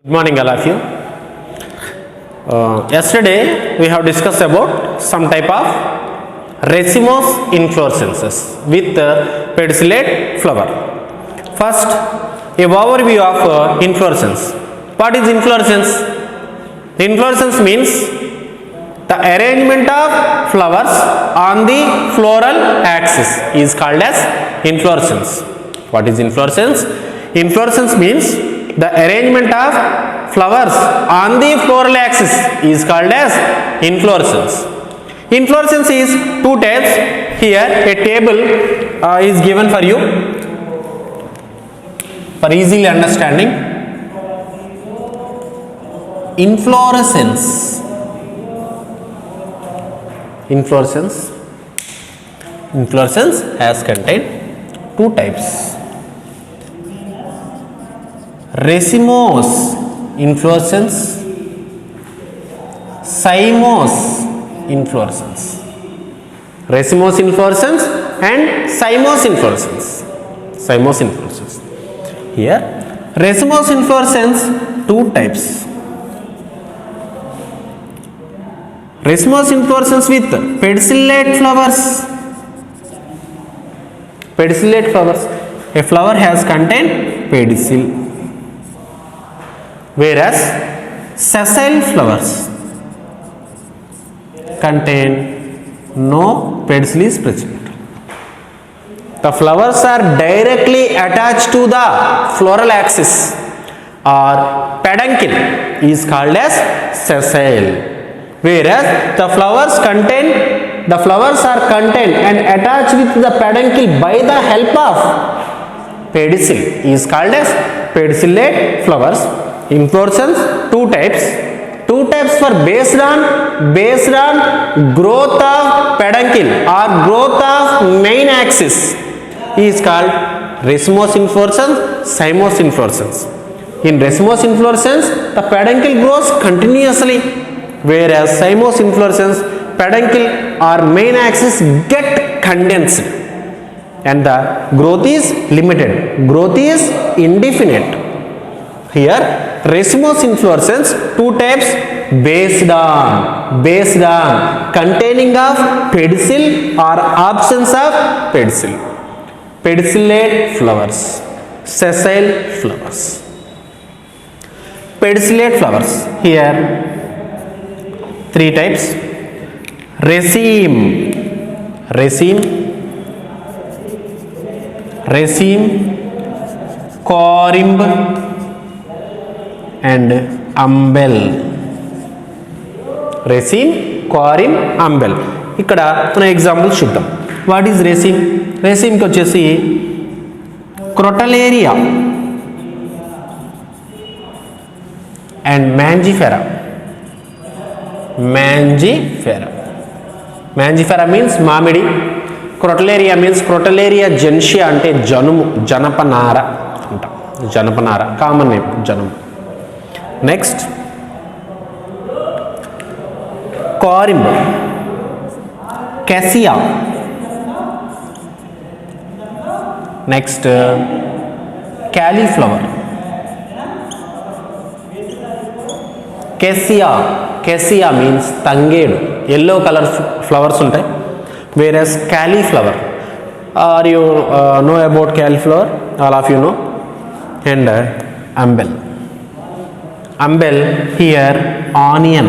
Good morning, all of you. Yesterday we have discussed about some type of racemose inflorescences with pedicellate flower. First, a overview of inflorescence. What is inflorescence? Inflorescence means the arrangement of flowers on the floral axis is called as inflorescence. What is inflorescence? Inflorescence means the arrangement of flowers on the floral axis is called as inflorescence. Inflorescence is two types. Here a table is given for you for easily understanding. Inflorescence has contained two types. Racemose inflorescence, cymose inflorescence. Racemose inflorescence and cymose inflorescence. Cymose inflorescence. Here, racemose inflorescence two types. Racemose inflorescence with pedicellate flowers. Pedicellate flowers. A flower has contained pedicel. Whereas sessile flowers contain no pedicel is present. The flowers are directly attached to the floral axis or peduncle is called as sessile. Whereas the flowers are contained and attached with the peduncle by the help of pedicel is called as pedicellate flowers. Inflorescence two types for based on growth of peduncle or growth of main axis is called racemose inflorescence, cymose inflorescence. In racemose inflorescence the peduncle grows continuously, whereas cymose inflorescence peduncle or main axis get condensed and the growth is limited, growth is indefinite. Here racemose inflorescence two types based on containing of pedicel or absence of pedicel. Pedicellate flowers, sessile flowers. Pedicellate flowers, here three types. Raceme, corymb and umbel. Raceme, corymb, umbel. ఇక్కడ మన examples చూద్దాం. What is రేసిమ్? రేసిమ్కి వచ్చేసి క్రోటలేరియా and Mangifera means మామిడి. క్రోటలేరియా means క్రోటలేరియా జెన్షియా అంటే జనపనార అంట. జనపనార common name జనము. Next corymb, cassia. Next cauliflower. Cassia means tangedu, yellow color flowers ఉంటాయి. Whereas cauliflower, are you know about cauliflower? All of you know. And umbel, here onion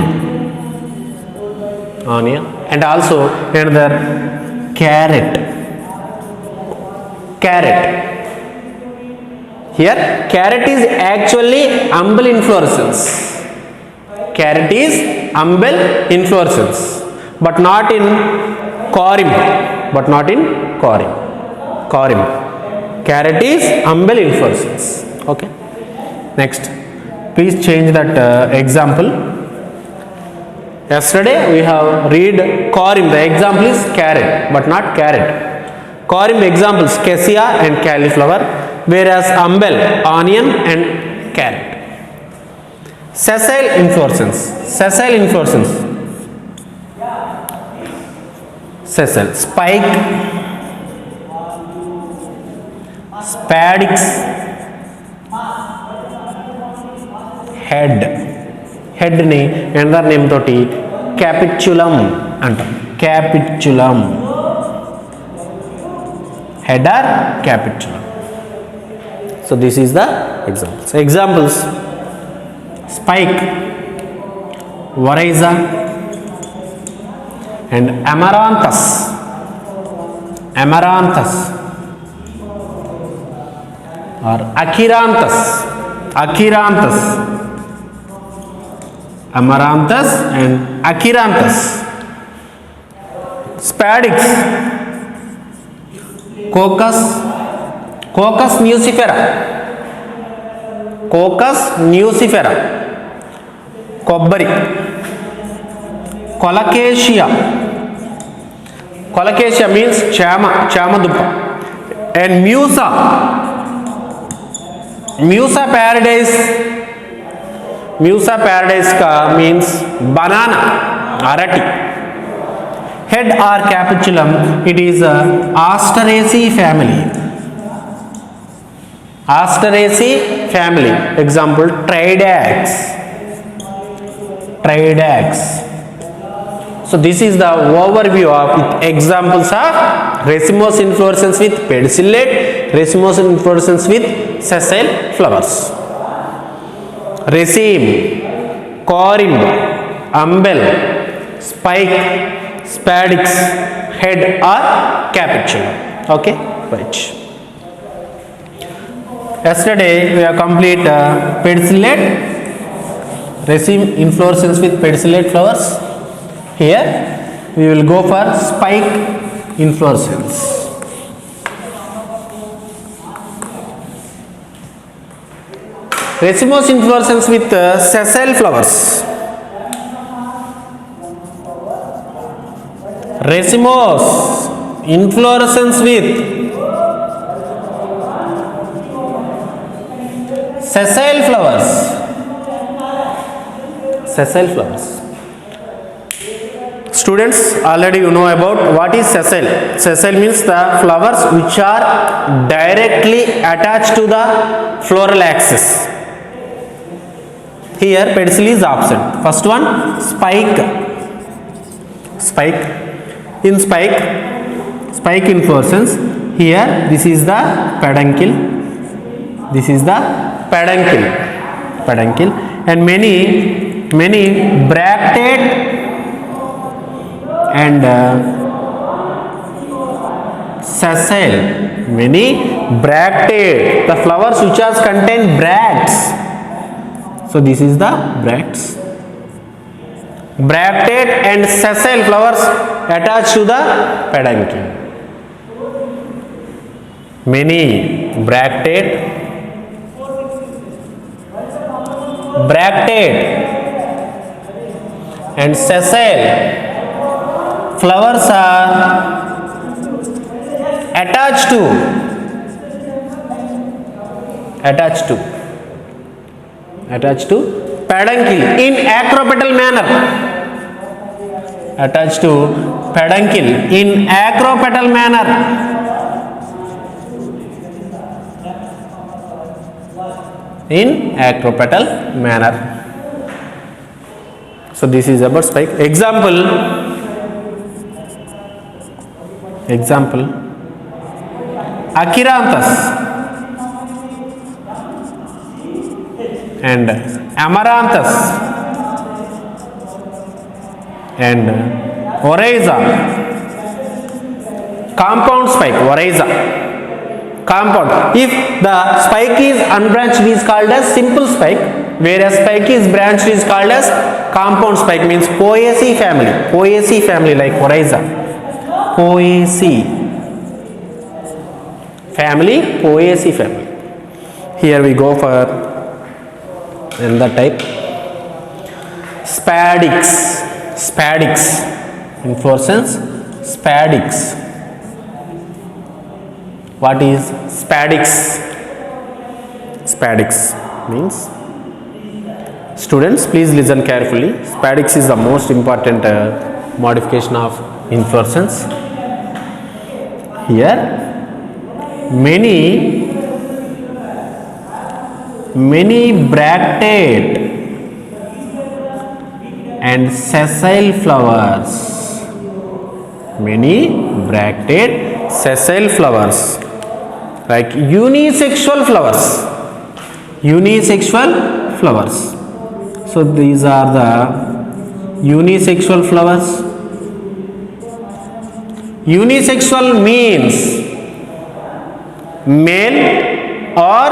and also another carrot. Here carrot is actually umbel inflorescence. But not in corymb. Carrot is umbel inflorescence. Okay. Next, please change that example. Yesterday we have read corymb. The example is carrot, but not carrot. Corymb examples cassia and cauliflower, whereas umbel, onion and carrot. Sessile inflorescence. Spike, spadix, head ని another name తోటి క్యాపిచులం అంటాం. క్యాపిచులం, head or capitulum. So this is the examples. Spike, oryza and amaranthus or achyranthus, amaranthus and achyranthus. Spadix, Cocos nucifera, కొబ్బరి, Colocasia means చామ దుంప, and Musa paradise ka means banana, arati. Head or capitulum, it is a Asteraceae family. Example, Tridacx. So this is the overview of examples of racemose inflorescence with pedicellate, racemose inflorescence with sessile flowers. Raceme, corymb, umbel, spike, spadix, head or capitulum. Okay, right. Yesterday we have complete pedicellate, raceme inflorescence with pedicellate flowers. Here we will go for spike inflorescence. Racemose inflorescence with sessile flowers. Racemose inflorescence with sessile flowers. Students, already you know about what is sessile. Sessile means the flowers which are directly attached to the floral axis. Here pedicel is absent. First one, spike. In spike inflorescence, here this is the peduncle, and many bractate and sessile, the flowers which are contain bracts. So this is the bracts. Bractate and sessile flowers attached to the peduncle. Many bractate and sessile flowers are attached to peduncle in acropetal manner. So this is about spike. Example, Achyranthus and Amaranthus and Oryza. Compound spike, Oryza. Compound. If the spike is unbranched, it is called as simple spike, whereas spike is branched, is called as compound spike. Means Poaceae family like Oryza. Poaceae family. Here we go for another type. Spadix inflorescence. What is spadix? Spadix means, students please listen carefully. Spadix is the most important modification of inflorescence. Here many bractate and sessile flowers. Many bracted sessile flowers, like unisexual flowers. Unisexual flowers. So these are the unisexual flowers. Unisexual means male or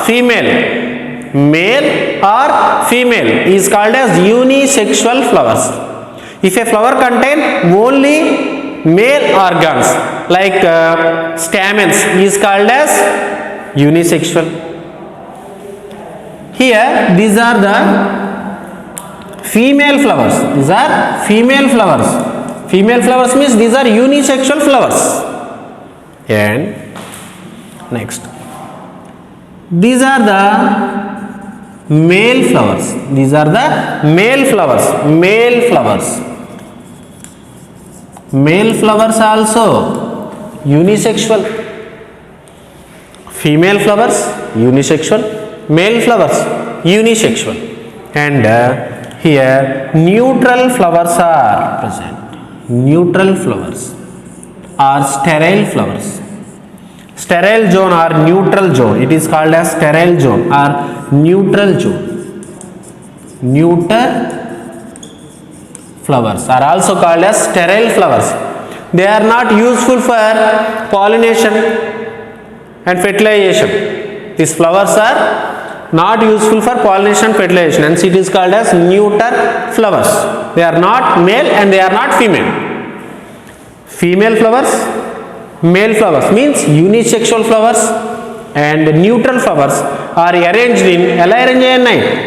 female. Male or female is called as unisexual flowers. If a flower contain only male organs like stamens is called as unisexual. Here these are the female flowers. These are female flowers. Female flowers means these are unisexual flowers. And next, these are the male flowers. These are the male flowers. Male flowers. Male flowers also unisexual. Female flowers unisexual. Male flowers unisexual. And here neutral flowers are present. Neutral flowers are sterile flowers. Sterile zone or neutral zone, it is called as sterile zone or neutral zone. Neuter flowers are also called as sterile flowers. They are not useful for pollination and fertilization. These flowers are not useful for pollination and fertilization, and it is called as neuter flowers. They are not male and they are not female. Female flowers, male flowers means unisexual flowers, and neutral flowers are arranged in,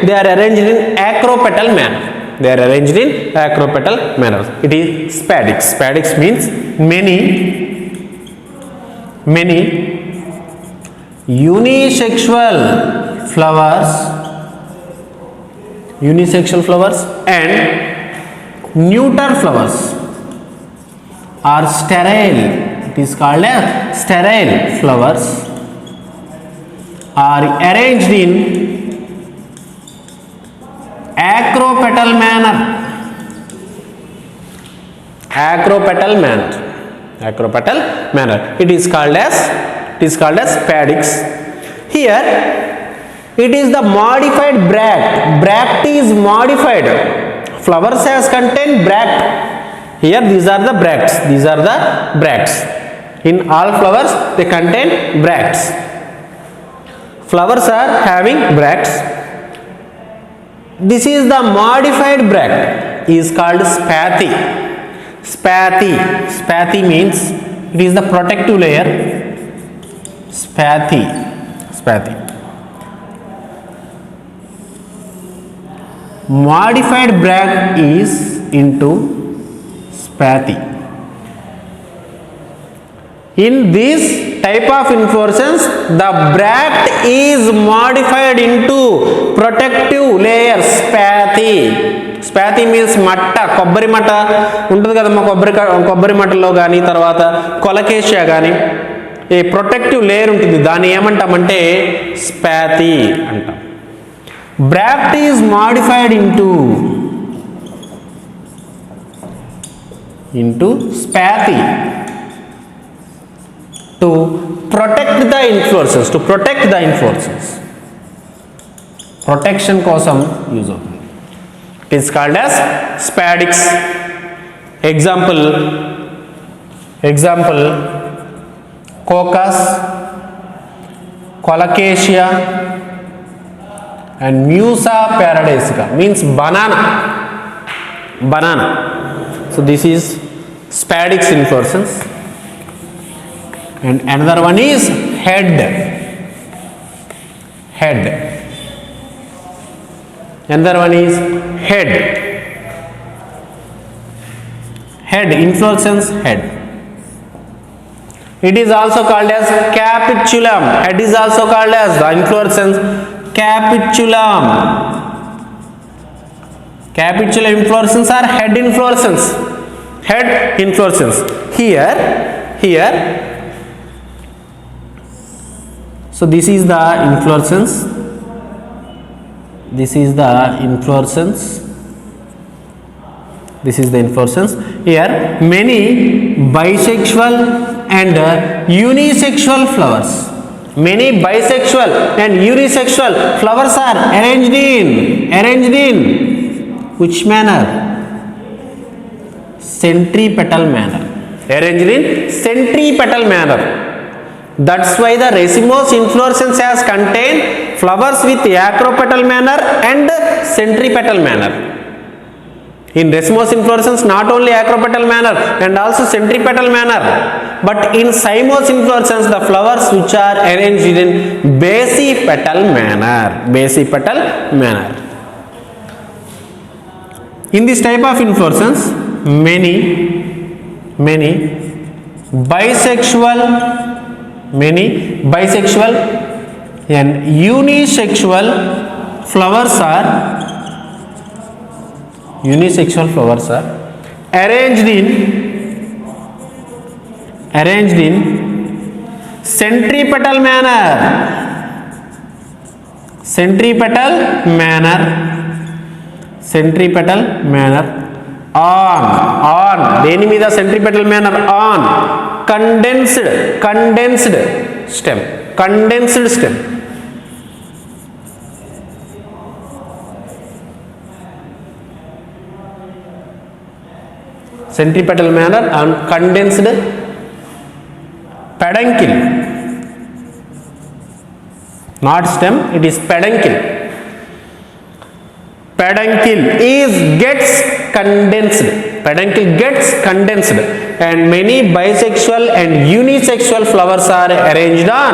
they are arranged in acropetal manner. They are arranged in acropetal manner. It is spadix. Spadix means many unisexual flowers, and neuter flowers are sterile. It is called as sterile flowers are arranged in acropetal manner. Acropetal manner. It is called as spadix. Here it is the modified bract. Bract is modified. Flowers has contain bract. Here these are the bracts. These are the bracts. In all flowers they contain bracts. Flowers are having bracts. This is the modified bract, is called spathe. Spathe means it is the protective layer. Spathe. Modified bract is into spathe. In this type of inflorescence, the bract is modified into protective layer spathe. Spathe means matta, kobbari matta ఉంటుంది కదమ్మా, కొబ్బరి మట్టలో కానీ తర్వాత colocasia కానీ ఏ protective layer ఉంటుంది, దాన్ని ఏమంటామంటే స్పాథీ అంటాం. Bract is modified into spathe to protect the inflorescence. Protection కోసం యూజ్ అవుతుంది. It is called as spadix. Example Coccus, Colocasia and Musa paradisiaca means banana. So this is spadix inflorescence. And another one is head. Another one is head. Inflorescence head. It is also called as capitulum. Head is also called as the inflorescence capitulum. Capitular inflorescence are head inflorescence. Here. So this is the inflorescence. This is the inflorescence. Here many bisexual and unisexual flowers. Many bisexual and unisexual flowers are arranged in which manner? Centripetal manner. Arranged in centripetal manner. That's why the racemose inflorescence has contained flowers with acropetal manner and centripetal manner. In racemose inflorescence, not only acropetal manner and also centripetal manner, but in cymose inflorescence, the flowers which are arranged in basipetal manner. Basipetal manner. In this type of inflorescence, many bisexual and unisexual flowers are arranged in centripetal manner. On దేని మీద centripetal manner? On condensed stem. Centripetal manner on condensed peduncle, not stem, it is peduncle. Peduncle gets condensed and many bisexual and unisexual flowers are arranged on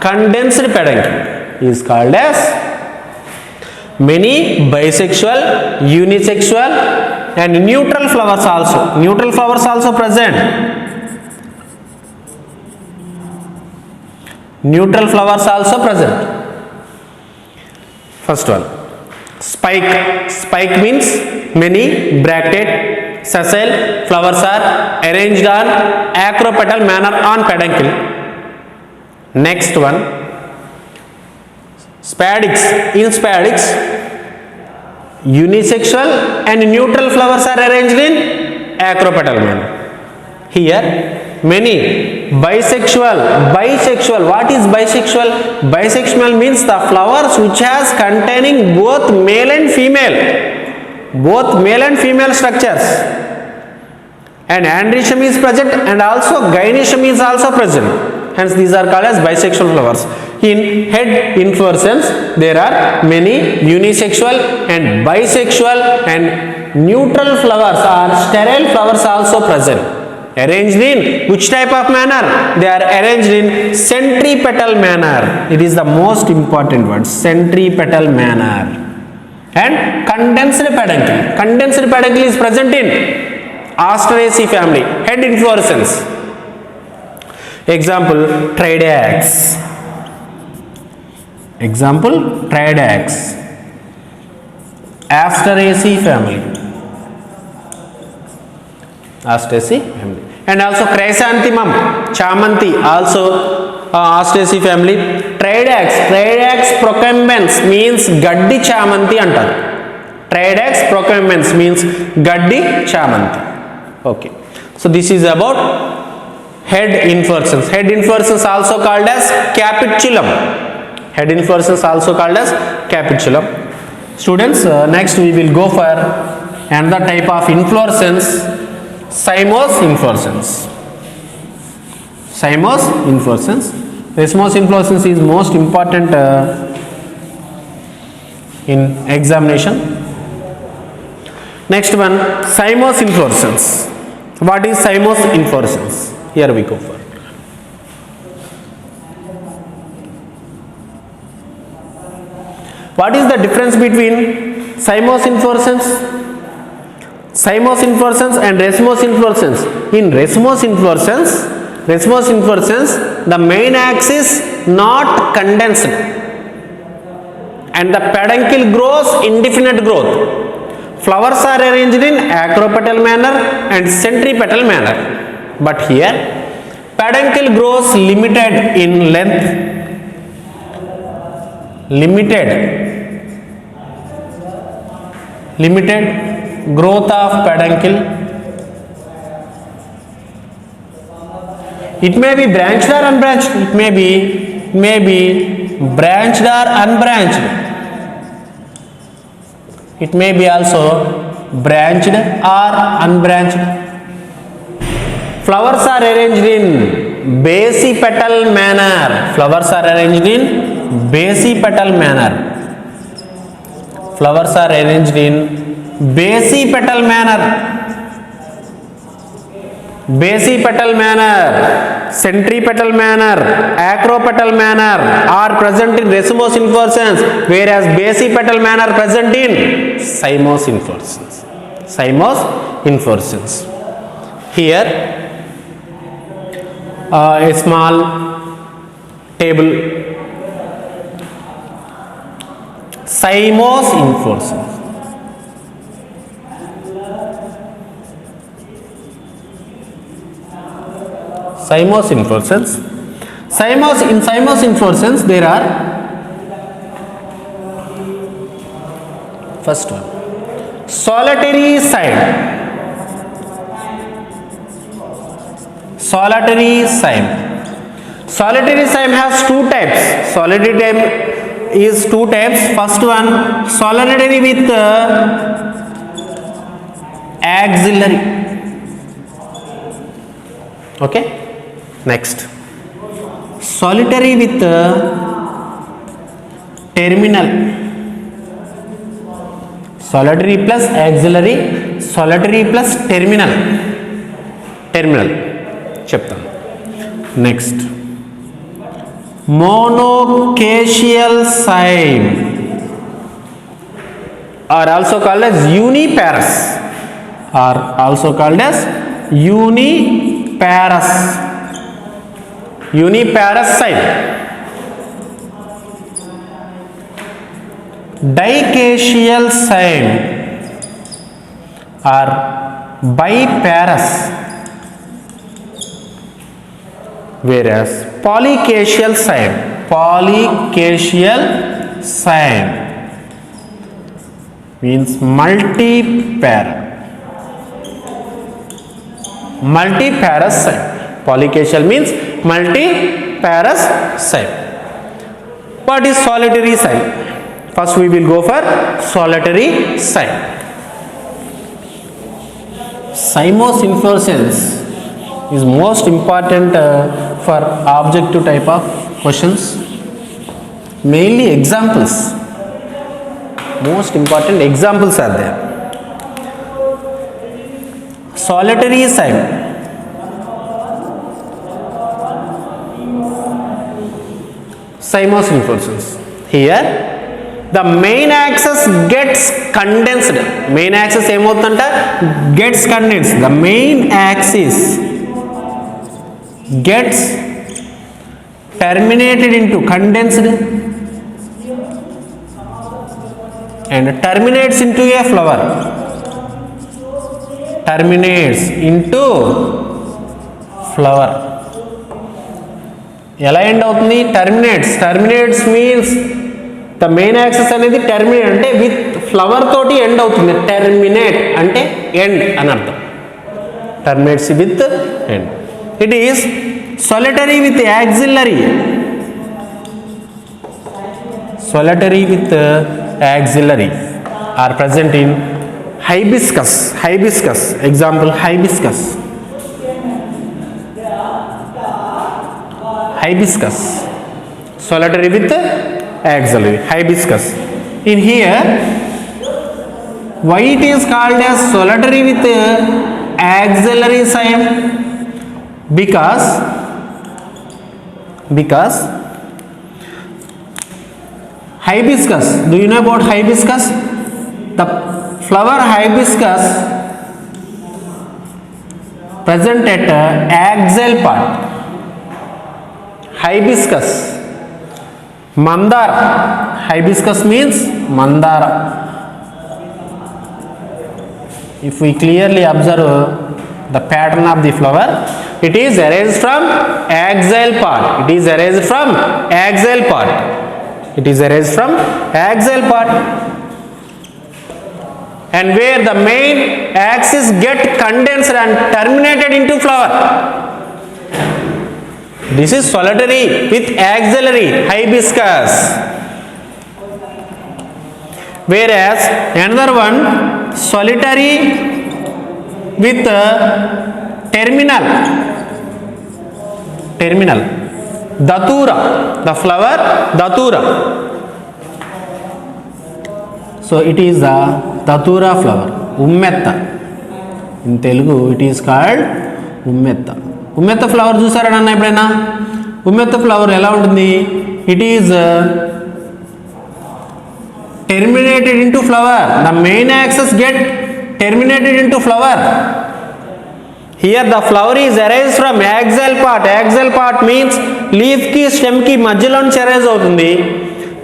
condensed peduncle is called as many bisexual, unisexual and neutral flowers also present. First one, spike means many bracted sessile flowers are arranged on acropetal manner on peduncle. Next one, spadix. In spadix, unisexual and neutral flowers are arranged in acropetal manner. Here many bisexual. What is bisexual? Bisexual means the flowers which has containing both male and female structures, and androecium is present and also gynoecium is also present, hence these are called as bisexual flowers. In head inflorescence there are many unisexual and bisexual and neutral flowers or sterile flowers also present. Arranged in which type of manner? They are arranged in centripetal manner. It is the most important word, centripetal manner. And condensed peduncle is present in Asteraceae family, head inflorescence. Example, Triadax. Asteraceae family. And also chrysanthemum, chamanti, also Asteraceae family. Triadax procumbens means gaddi chamanti antaru. Triadax procumbens means gaddi chamanti. Okay, so this is about head inflorescence. Head inflorescence also called as capitulum. Students, next we will go for another type of inflorescence, cymose inflorescence. Racemose inflorescence is most important in examination. Next one, cymose inflorescence. What is cymose inflorescence? Here we go for. What is the difference between cymose inflorescence and racemose inflorescence? In racemose inflorescence, the main axis not condensed and the peduncle grows indefinite growth. Flowers are arranged in acropetal manner and centripetal manner. But here peduncle grows limited in length, limited growth of peduncle. It may be branched or unbranched. It may be branched or unbranched. It may be also branched or unbranched. Flowers are arranged in basipetal manner. Flowers are arranged in basipetal manner. Flowers are arranged in basipetal manner. Basipetal manner, centripetal manner, acropetal manner are present in racemose inflorescence, whereas basipetal manner present in cymose inflorescence. Cymose inflorescence. Here a small table. Cymose inflorescence. Cymose inflorescence. In cymose inflorescence there are, first one, solitary cyme. Solitary cyme. Solitary cyme has two types. Solitary cyme is two types. First one, solitary with axillary. Okay. Next, solitary with terminal. Solitary plus axillary, solitary plus terminal. Terminal చెప్తాను. Next, monocacial cyme are also called as uniparous. Are also called as uniparous. Uniparous cyme. Dicacial cyme are biparous, whereas polycacial cyme means multiparous cyme. Polycacial means multiparous cyme. What is solitary cyme? First we will go for solitary cyme. Cymose inflorescence is most important for objective type of questions. Mainly examples. Most important examples are there. Solitary cyme. Cymose inflorescence. Here the main axis gets condensed. Main axis ఏమవుతుందంట gets condensed. The main axis gets terminated into condensed and terminates into a flower. Terminates into flower. ఎలా end అవుతుంది? Terminates means the main axis అనేది terminate అంటే with flower తోటి end అవుతుంది. Terminate అంటే end అని అర్థం. Terminates with end. It is solitary with axillary. Solitary with axillary are present in hibiscus. Example, hibiscus. Solitary with axillary. Hibiscus. In here, why it is called as solitary with axillary cyme? Because hibiscus, do you know about hibiscus? The flower hibiscus present at axial part. Hibiscus, mandara. Hibiscus means mandara. If we clearly observe the pattern of the flower, it is arranged from axial part. and where the main axis get condensed and terminated into flower. This is solitary with axillary hibiscus. Whereas another one solitary with terminal datura, the flower datura. So it is the datura flower, ummetta. In Telugu it is called ummetta. Ummetta flower చూసారా నాన్న ఎప్పుడైనా? ఉమ్మెత్త flower ఎలా ఉంటుంది? It is terminated into flower. The main axis get terminated into flower. Here the flower is arise from axial part. Axial part means leaf ki stem ki మధ్యలో నుంచి arise అవుతుంది.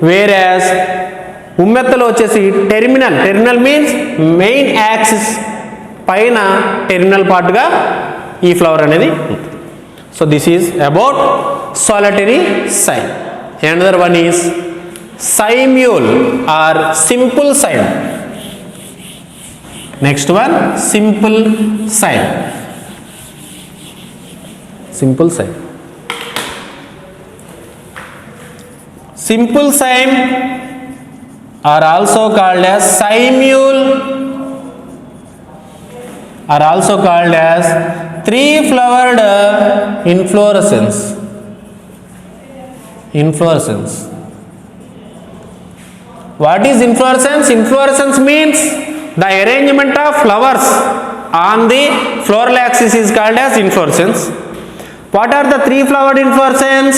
Whereas ఉమ్మెత్తలో వచ్చేసి టెర్మినల్ మీన్స్ మెయిన్ యాక్సిస్ పైన terminal పార్ట్గా ఈ flower అనేది ఉంటుంది. So this is about solitary cyme. Another one is cymule or simple cyme. Next one simple cyme. Simple cyme. Simple cyme are also called as cymule, are also called as three flowered inflorescence. What is inflorescence? Inflorescence means the arrangement of flowers on the floral axis is called as inflorescence. What are the three flowered inflorescence?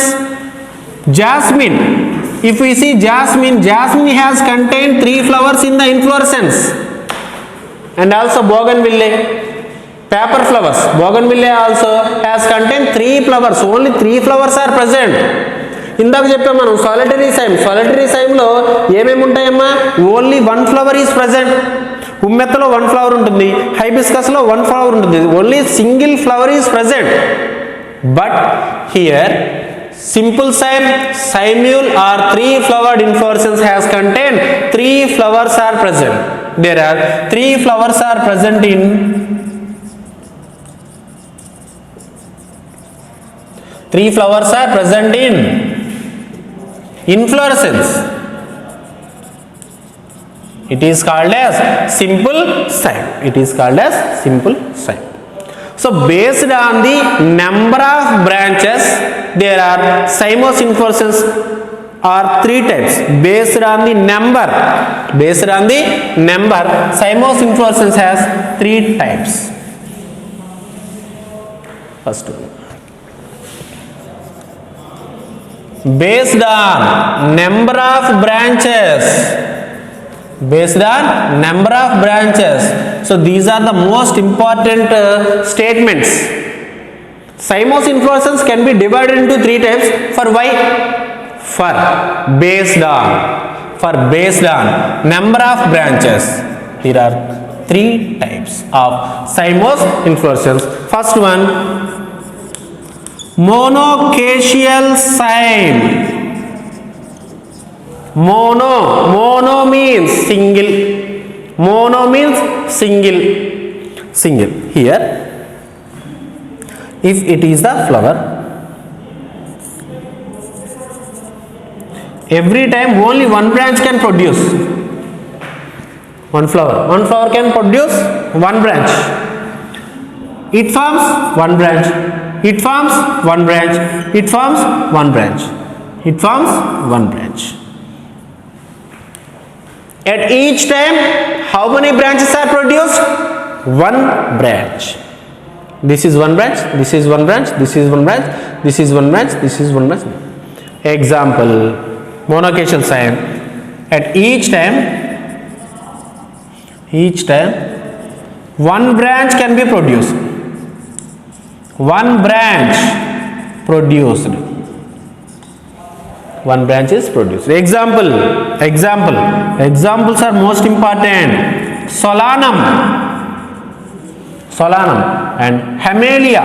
Jasmine. If we see jasmine has contained three flowers in the inflorescence. And also bougainvillea, paper flowers. Bougainvillea also has contained three flowers. Only three flowers are present. ఇందాక చెప్పాం మనం solitary సైమ్లో ఏమేమి ఉంటాయమ్మా? Only one flower is present. ఉమ్మెత్తలో one flower ఉంటుంది, హైబిస్కస్లో one flower ఉంటుంది. Only single flower is present. But here simple cymule or three flowered inflorescence has contained three flowers are present. There are three flowers are present in inflorescence. It is called as simple cyme. So based on the number of branches, there are cymose inflorescence are three types. Based on the number, cymose inflorescence has three types. First one, based on number of branches. So these are the most important statements. Cymose inflorescence can be divided into three types. For why? For based on number of branches. There are three types of cymose inflorescence. First one, monocacial cyme. Mono means single. Here, if it is the flower, every time only one branch can produce. One flower can produce one branch. It forms one branch. At each time, how many branches are produced? One branch. This is one branch, this is one branch, this is one branch, this is one branch, this is one branch. Example, monocacial cyme. At each time, one branch can be produced. One branch is produced. Examples are most important. Solanum and Hamelia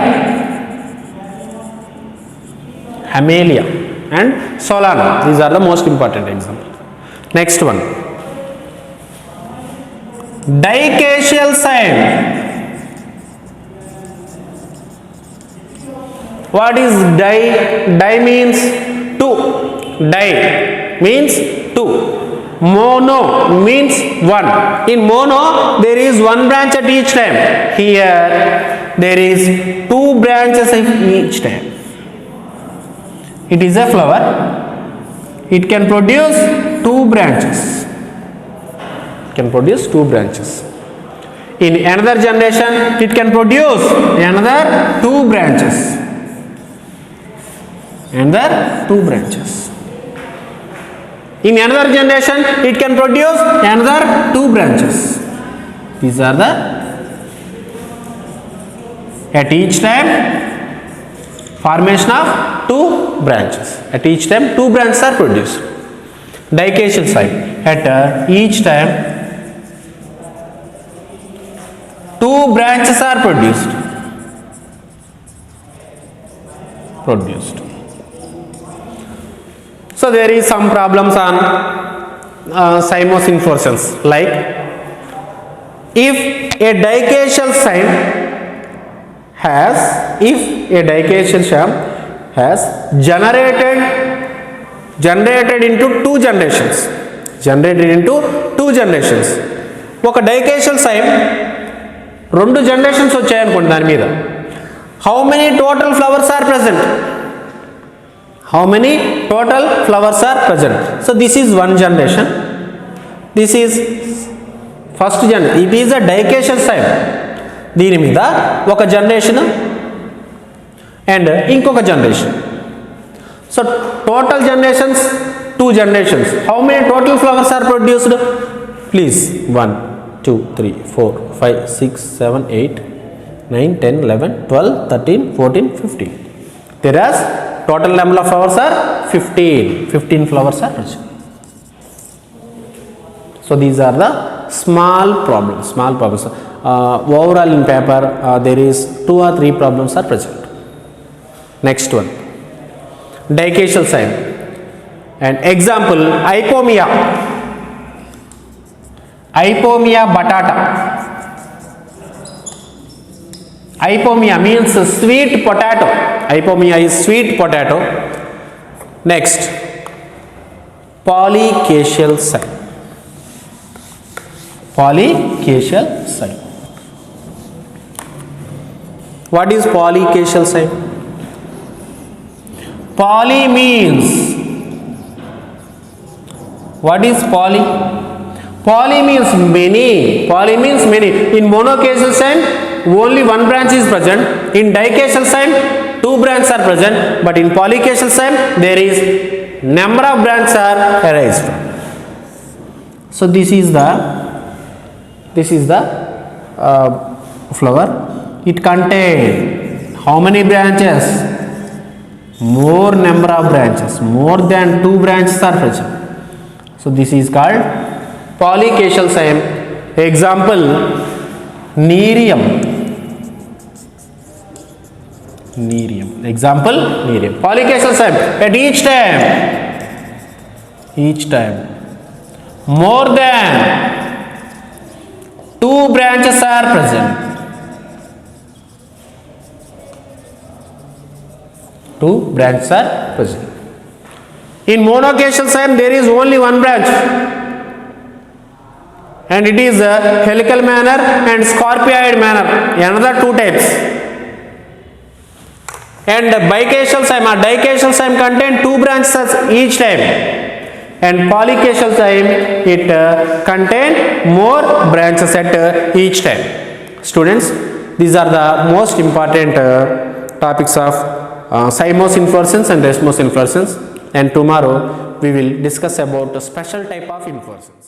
and Solanum. These are the most important examples. Next one, Dicacial sign. What is di? Di means two. Di means two. Mono means one. In mono there is one branch at each time. Here there is two branches at each time. It is a flower. It can produce two branches. Can produce two branches. In another generation it can produce another two branches. Another two branches. In another generation it can produce another two branches. These are the at each time formation of two branches. At each time two branches are produced. Dicacial sign. At each time two branches are produced. So there is some problems on cymose inflorescence, like if a dicacial sign has generated into two generations. ఒక డైకేషియల్ sign రెండు generations వచ్చాయనుకోండి దాని మీద. How many total flowers are present? So this is one generation. This is first generation. It is a dicacial sign. దీని మీద ఒక generation and ఇంకొక generation. So total generations two generations. How many total flowers are produced? Please, 1 2 3 4 5 6 7 8 9 10 11 12 13 14 15. Whereas total number of flowers are 15 flowers are present. So these are the small problems. Overall in paper there is 2 or 3 problems are present. Next one, dicacial sign. And example, Ipomea batata. Ipomea means sweet potato. Ipomea is sweet potato. Next, polycacial sign. What is polycacial sign? Poly means, what is poly? Poly means many. In monocacial sign only one branch is present. In dicacial sign two branches are present, but in polycacial sign there is number of branches are arised. So this is the flower. It contains how many branches? More number of branches, more than 2 branches are present. So this is called polycacial sign. Example, Nerium. Polycacial sign. At each time more than 2 branches are present. In monocacial sign there is only one branch, and it is a helical manner and scorpioid manner, another 2 types. And bicacial sign or dicacial sign contain 2 branches each time, and polycacial sign it contain more branches at each time. Students, these are the most important topics of cymose inflorescence and racemose inflorescence, and tomorrow we will discuss about a special type of inflorescence.